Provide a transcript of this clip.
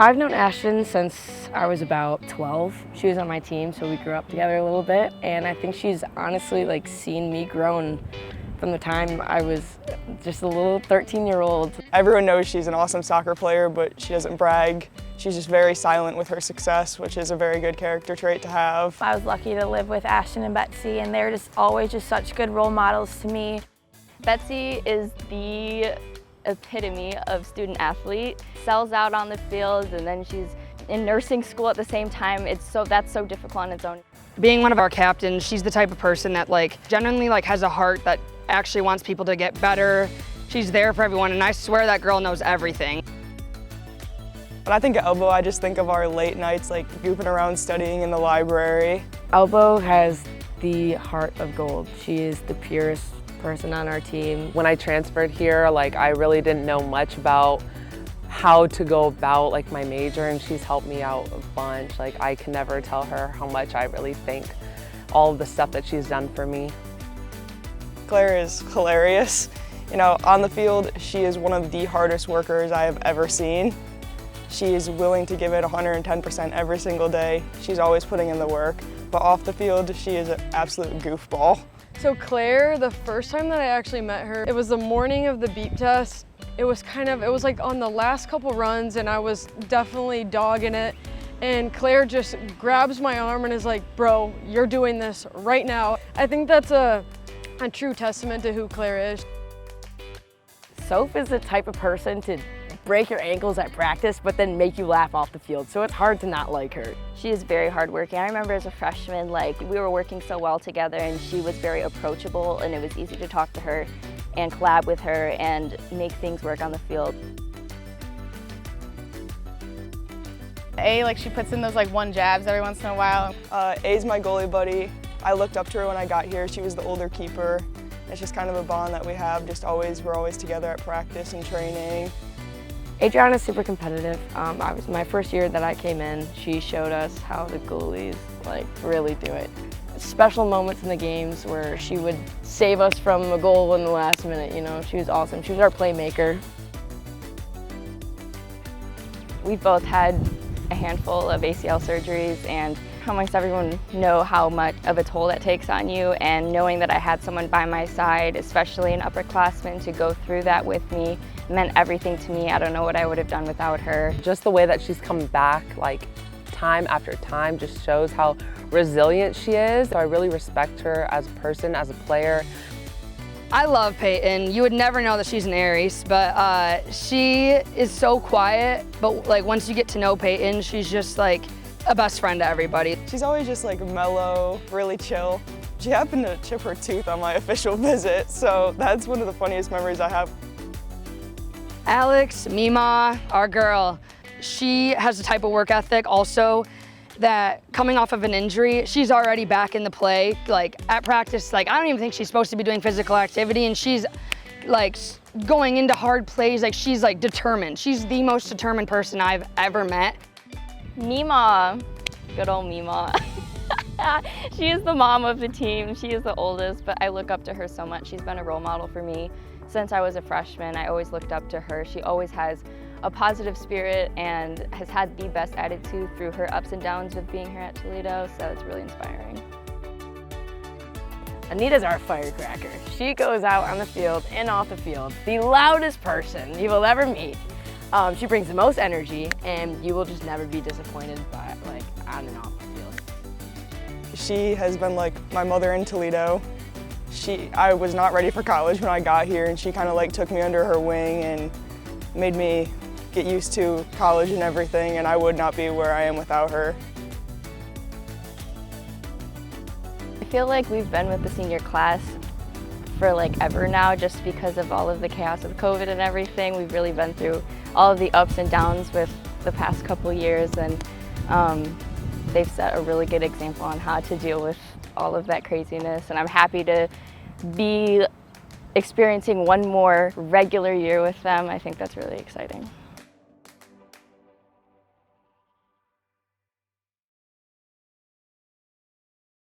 I've known Ashton since I was about 12. She was on my team, so we grew up together a little bit, and I think she's honestly seen me grown from the time I was just a little 13-year-old. Everyone knows she's an awesome soccer player, but she doesn't brag. She's just very silent with her success, which is a very good character trait to have. I was lucky to live with Ashton and Betsy, and they're just always such good role models to me. Betsy is the epitome of student athlete. Sells out on the field, and then she's in nursing school at the same time. That's so difficult on its own. Being one of our captains, she's the type of person that genuinely has a heart that actually wants people to get better. She's there for everyone, and I swear that girl knows everything. When I think of Elbow, I just think of our late nights goofing around studying in the library. Elbow has the heart of gold. She is the purest person on our team. When I transferred here, I really didn't know much about how to go about my major, and she's helped me out a bunch. I can never tell her how much I really think all of the stuff that she's done for me. Claire is hilarious. On the field, she is one of the hardest workers I have ever seen. She is willing to give it 110% every single day. She's always putting in the work. But off the field, she is an absolute goofball. So Claire, the first time that I actually met her, it was the morning of the beep test. It was on the last couple runs, and I was definitely dogging it. And Claire just grabs my arm and is like, "Bro, you're doing this right now." I think that's a true testament to who Claire is. Soph is the type of person to break your ankles at practice, but then make you laugh off the field, so it's hard to not like her. She is very hardworking. I remember as a freshman, we were working so well together, and she was very approachable, and it was easy to talk to her and collab with her and make things work on the field. She puts in those one jabs every once in a while. A's my goalie buddy. I looked up to her when I got here. She was the older keeper. It's just kind of a bond that we have. We're always together at practice and training. Adriana's super competitive. My first year that I came in, she showed us how the goalies really do it. Special moments in the games where she would save us from a goal in the last minute. She was awesome. She was our playmaker. We both had a handful of ACL surgeries, and amongst everyone know how much of a toll that takes on you, and knowing that I had someone by my side, especially an upperclassman, to go through that with me meant everything to me. I don't know what I would have done without her. Just the way that she's come back time after time just shows how resilient she is. So I really respect her as a person, as a player. I love Peyton. You would never know that she's an Aries, but she is so quiet. But once you get to know Peyton, she's just a best friend to everybody. She's always just mellow, really chill. She happened to chip her tooth on my official visit, so that's one of the funniest memories I have. Alex, Mima, our girl, she has the type of work ethic also that coming off of an injury, she's already back in the play. At practice, I don't even think she's supposed to be doing physical activity, and she's going into hard plays. She's determined. She's the most determined person I've ever met. Mima, good old Mima. She is the mom of the team. She is the oldest, but I look up to her so much. She's been a role model for me since I was a freshman. I always looked up to her. She always has a positive spirit and has had the best attitude through her ups and downs with being here at Toledo, so it's really inspiring. Anita's our firecracker. She goes out on the field and off the field, the loudest person you will ever meet. She brings the most energy, and you will just never be disappointed by on and off the field. She has been my mother in Toledo. I was not ready for college when I got here, and she kind of took me under her wing and made me get used to college and everything, and I would not be where I am without her. I feel like we've been with the senior class for ever now, just because of all of the chaos of COVID and everything. We've really been through all of the ups and downs with the past couple years, and they've set a really good example on how to deal with all of that craziness, and I'm happy to be experiencing one more regular year with them. I think that's really exciting.